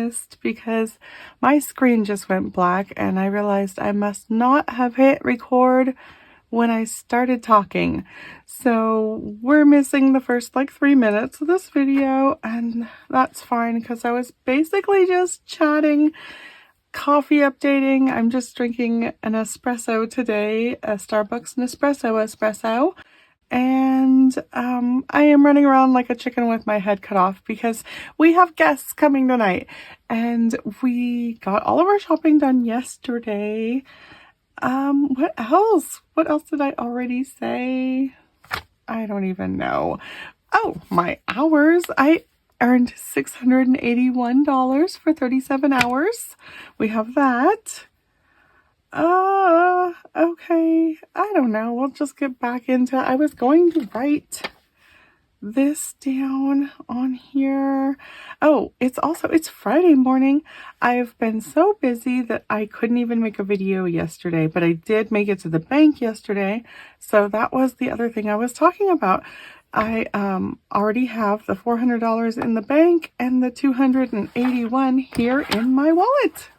missed because my screen just went black and I realized I must not have hit record when I started talking. So we're missing the first like 3 minutes of this video, and that's fine because I was basically just chatting, coffee updating. I'm just drinking an espresso today, a Starbucks Nespresso espresso. And I am running around like a chicken with my head cut off because we have guests coming tonight. And we got all of our shopping done yesterday. What else? What else did I already say? I don't even know. Oh, my hours. I earned $681 for 37 hours. We have that. Okay. I don't know. We'll just get back into it. I was going to write this down on here. Oh, it's Friday morning. I've been so busy that I couldn't even make a video yesterday, but I did make it to the bank yesterday. So that was the other thing I was talking about. I already have the $400 in the bank and the $281 here in my wallet.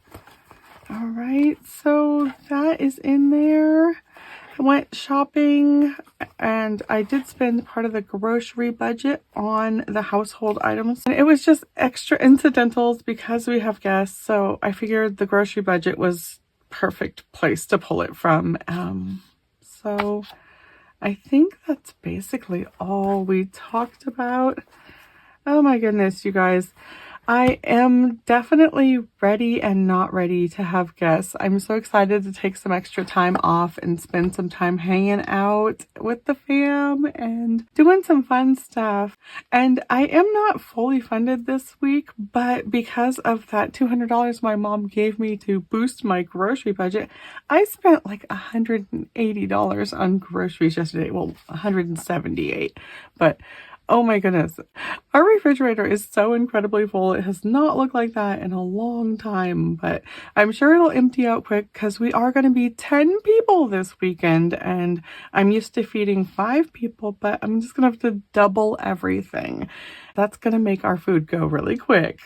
All right, so that is in there. I went shopping and I did spend part of the grocery budget on the household items. And it was just extra incidentals because we have guests. So I figured the grocery budget was perfect place to pull it from. So I think that's basically all we talked about. Oh my goodness, you guys. I am definitely ready and not ready to have guests. I'm so excited to take some extra time off and spend some time hanging out with the fam and doing some fun stuff. And I am not fully funded this week, but because of that $200 my mom gave me to boost my grocery budget, I spent like $180 on groceries yesterday. Well, $178, but oh my goodness. Our refrigerator is so incredibly full. It has not looked like that in a long time, but I'm sure it'll empty out quick because we are going to be 10 people this weekend, and I'm used to feeding 5 people, but I'm just going to have to double everything. That's going to make our food go really quick.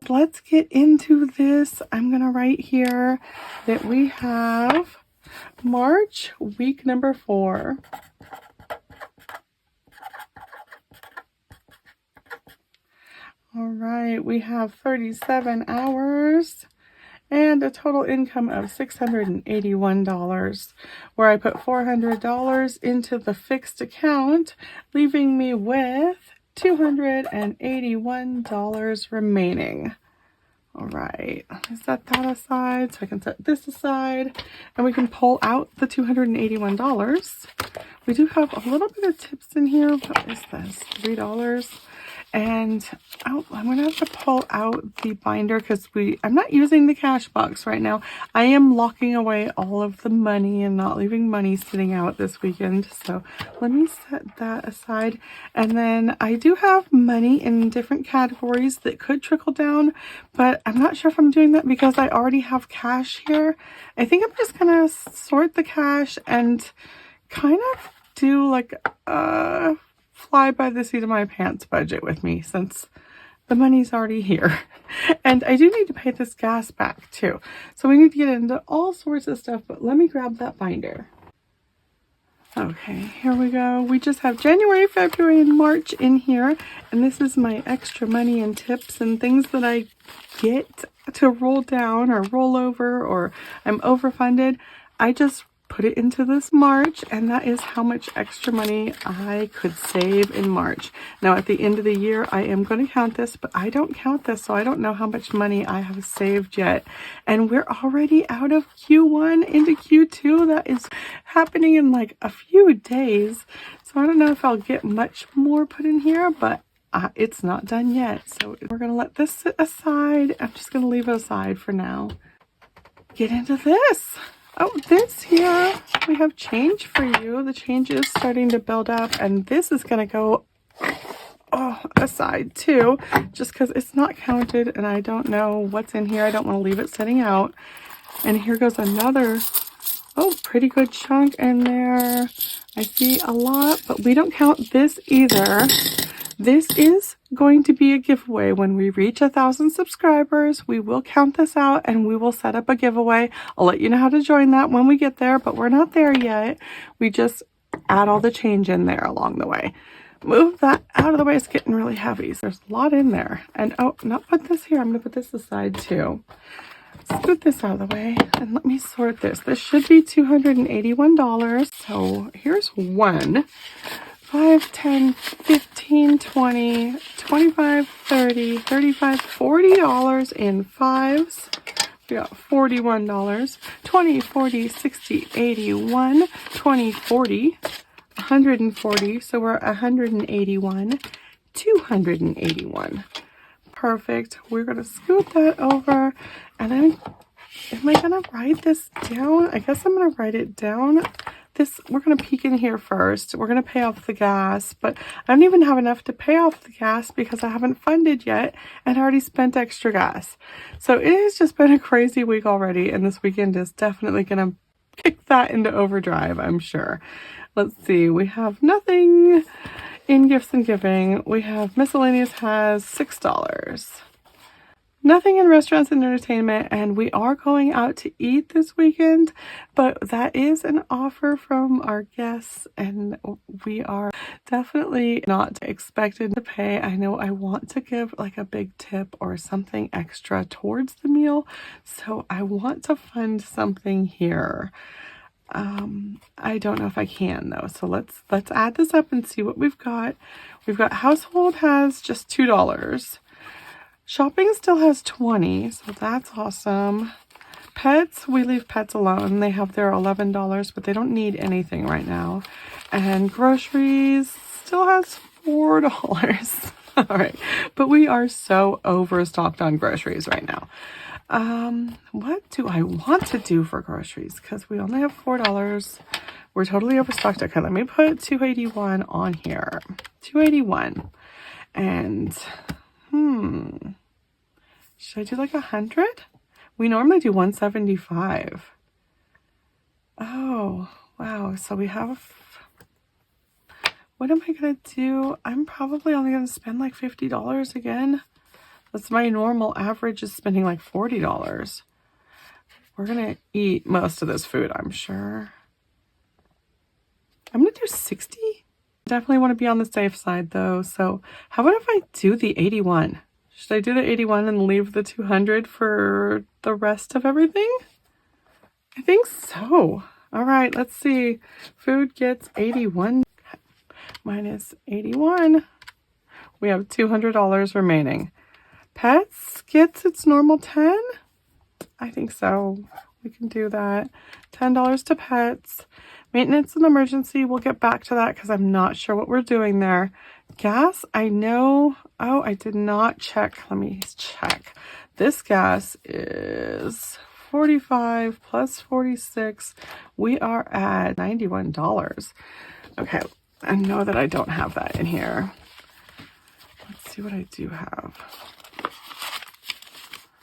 Let's get into this. I'm going to write here that we have March, week number 4. All right, we have 37 hours and a total income of $681, where I put $400 into the fixed account, leaving me with $281 remaining. All right, I set that aside so I can set this aside and we can pull out the $281. We do have a little bit of tips in here. What is this? $3. And I'm going to have to pull out the binder because I'm not using the cash box right now. I am locking away all of the money and not leaving money sitting out this weekend. So let me set that aside. And then I do have money in different categories that could trickle down, but I'm not sure if I'm doing that because I already have cash here. I think I'm just going to sort the cash and kind of do like fly by the seat of my pants budget with me since the money's already here. And I do need to pay this gas back too. So we need to get into all sorts of stuff, but let me grab that binder. Okay, here we go. We just have January, February, and March in here. And this is my extra money and tips and things that I get to roll down or roll over, or I'm overfunded. I just put it into this March, and that is how much extra money I could save in March. Now at the end of the year I am going to count this, but I don't count this, so I don't know how much money I have saved yet. And we're already out of Q1 into Q2. That is happening in like a few days, so I don't know if I'll get much more put in here, but it's not done yet. So we're going to let this sit aside. I'm just going to leave it aside for now. Get into this. Oh, this here, we have change for you. The change is starting to build up, and this is going to go aside too, just because it's not counted and I don't know what's in here. I don't want to leave it sitting out. And here goes another, pretty good chunk in there. I see a lot, but we don't count this either. This is going to be a giveaway when we reach 1,000 subscribers. We will count this out and we will set up a giveaway. I'll let you know how to join that when we get there, but we're not there yet. We just add all the change in there along the way. Move that out of the way. It's getting really heavy. So there's a lot in there. And oh, not put this here. I'm going to put this aside too. Scoot this out of the way and let me sort this. This should be $281. So here's one. 5, 10, 15, 20, 25, 30, 35, $40 in fives. We got $41. 20, 40, 60, 81, 20, 40, 140. So we're 181, 281. Perfect. We're going to scoot that over. And then, am I going to write this down? I guess I'm going to write it down. We're going to peek in here first. We're going to pay off the gas, but I don't even have enough to pay off the gas because I haven't funded yet and I already spent extra gas. So it has just been a crazy week already, and this weekend is definitely going to kick that into overdrive, I'm sure. Let's see. We have nothing in gifts and giving. We have miscellaneous has $6. Nothing in restaurants and entertainment, and we are going out to eat this weekend, but that is an offer from our guests, and we are definitely not expected to pay. I know I want to give like a big tip or something extra towards the meal, so I want to fund something here. I don't know if I can though, so let's add this up and see what we've got. We've got household has just $2. Shopping still has 20, so that's awesome. Pets, we leave pets alone. They have their $11, but they don't need anything right now. And groceries still has $4. All right, but we are so overstocked on groceries right now. What do I want to do for groceries? Because we only have $4. We're totally overstocked. Okay, let me put 281 on here. 281. And should I do like 100? We normally do 175. Oh, wow. So we have, what am I going to do? I'm probably only going to spend like $50 again. That's my normal average, is spending like $40. We're going to eat most of this food, I'm sure. I'm going to do 60. Definitely want to be on the safe side though. So how about if I do the 81? Should I do the 81 and leave the 200 for the rest of everything? I think so. All right, let's see. Food gets 81 minus 81. We have $200 remaining. Pets gets its normal 10. I think so. We can do that. $10 to pets. Maintenance and emergency, we'll get back to that because I'm not sure what we're doing there. Gas, I know. Oh, I did not check. Let me check. This gas is 45 plus 46. We are at $91. Okay, I know that I don't have that in here. Let's see what I do have.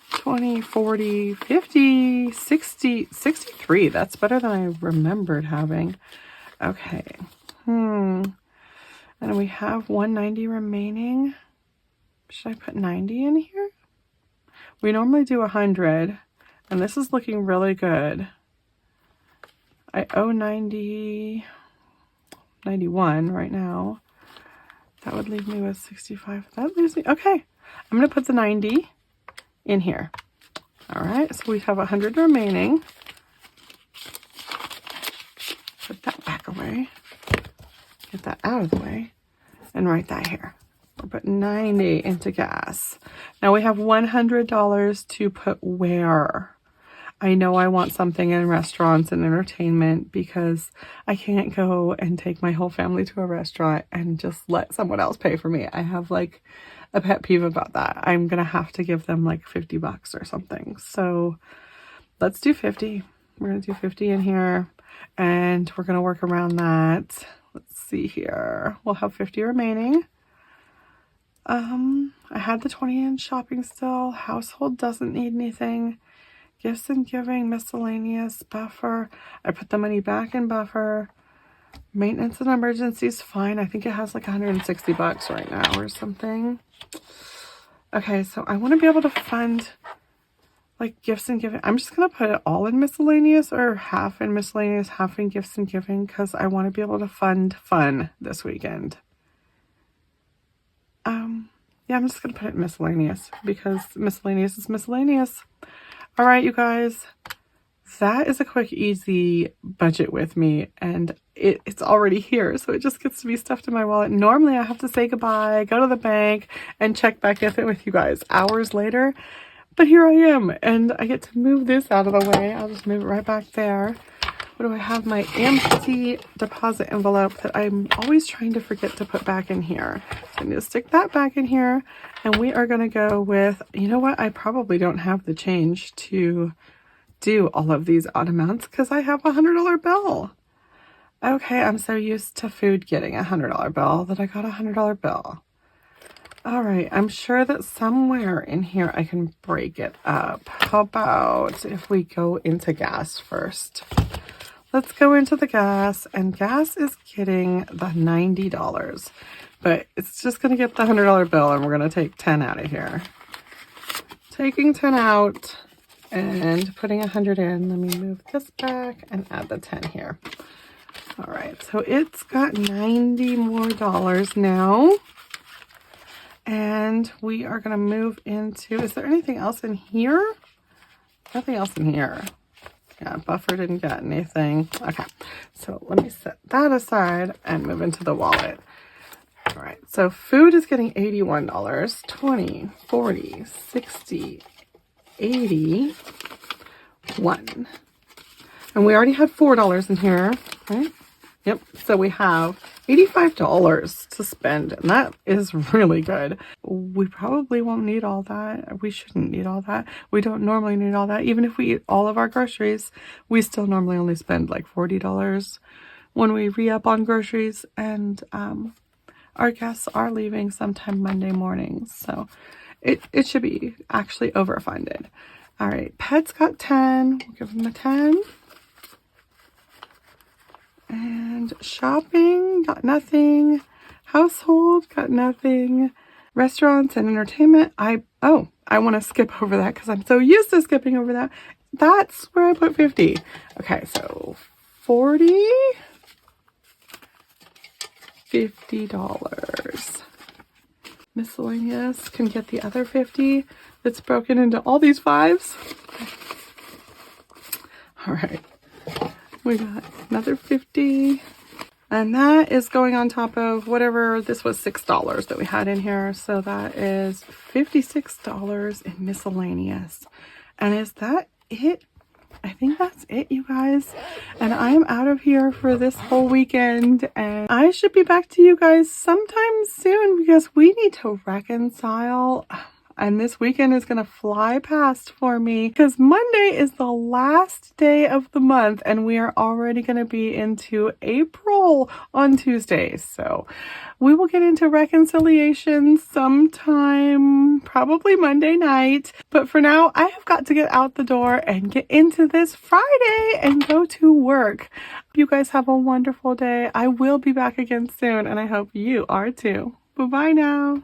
20, 40, 50, 60, 63. That's better than I remembered having. Okay. And we have 190 remaining. Should I put 90 in here? We normally do 100, and this is looking really good. I owe 90, 91 right now. That would leave me with 65. That leaves me, okay. I'm going to put the 90 in here. All right, so we have 100 remaining. Put that back away. Get that out of the way. And write that here. We're putting 90 into gas. Now we have $100 to put where? I know I want something in restaurants and entertainment because I can't go and take my whole family to a restaurant and just let someone else pay for me. I have like a pet peeve about that. I'm going to have to give them like $50 or something. So let's do 50. We're going to do 50 in here and we're going to work around that. Let's see here. We'll have 50 remaining. I had the 20 in shopping still. Household doesn't need anything. Gifts and giving, miscellaneous, buffer. I put the money back in buffer. Maintenance and emergencies, fine. I think it has like 160 bucks right now or something. Okay, so I want to be able to fund like gifts and giving. I'm just going to put it all in miscellaneous, or half in miscellaneous, half in gifts and giving, because I want to be able to fund fun this weekend. Yeah, I'm just going to put it in miscellaneous because miscellaneous is miscellaneous. All right, you guys. That is a quick, easy budget with me, and it's already here, so it just gets to be stuffed in my wallet. Normally, I have to say goodbye, go to the bank, and check back with you guys hours later, but here I am, and I get to move this out of the way. I'll just move it right back there. What do I have? My empty deposit envelope that I'm always trying to forget to put back in here. So I need to stick that back in here, and we are going to go with, you know what, I probably don't have the change to do all of these odd amounts because I have a $100 bill. Okay, I'm so used to food getting a $100 bill that I got a $100 bill. All right, I'm sure that somewhere in here I can break it up. How about if we go into gas first? Let's go into the gas, and gas is getting the $90, but it's just going to get the $100 bill, and we're going to take 10 out of here. Taking 10 out and putting 100 in. Let me move this back and add the 10 here. All right, so it's got $90 more now. And we are going to move into, is there anything else in here? Nothing else in here. Yeah, buffer didn't get anything. Okay, so let me set that aside and move into the wallet. All right, so food is getting $81, 20, 40, 60, 80, 1. And we already had $4 in here, right? Yep, so we have $85 to spend, and that is really good. We probably won't need all that. We shouldn't need all that. We don't normally need all that. Even if we eat all of our groceries, we still normally only spend like $40 when we re-up on groceries, and our guests are leaving sometime Monday morning, so it should be actually overfunded. All right, pets got 10. We'll give them a 10. And shopping got nothing. Household got nothing. Restaurants and entertainment, I want to skip over that because I'm so used to skipping over that. That's where I put 50. Okay, so 40, $50. Miscellaneous can get the other 50. That's broken into all these fives. All right. We got another 50, and that is going on top of whatever, this was $6 that we had in here, so that is $56 in miscellaneous. And is that it? I think that's it, you guys, and I am out of here for this whole weekend, and I should be back to you guys sometime soon because we need to reconcile. And this weekend is going to fly past for me because Monday is the last day of the month and we are already going to be into April on Tuesday. So we will get into reconciliation sometime, probably Monday night. But for now, I have got to get out the door and get into this Friday and go to work. You guys have a wonderful day. I will be back again soon and I hope you are too. Bye-bye now.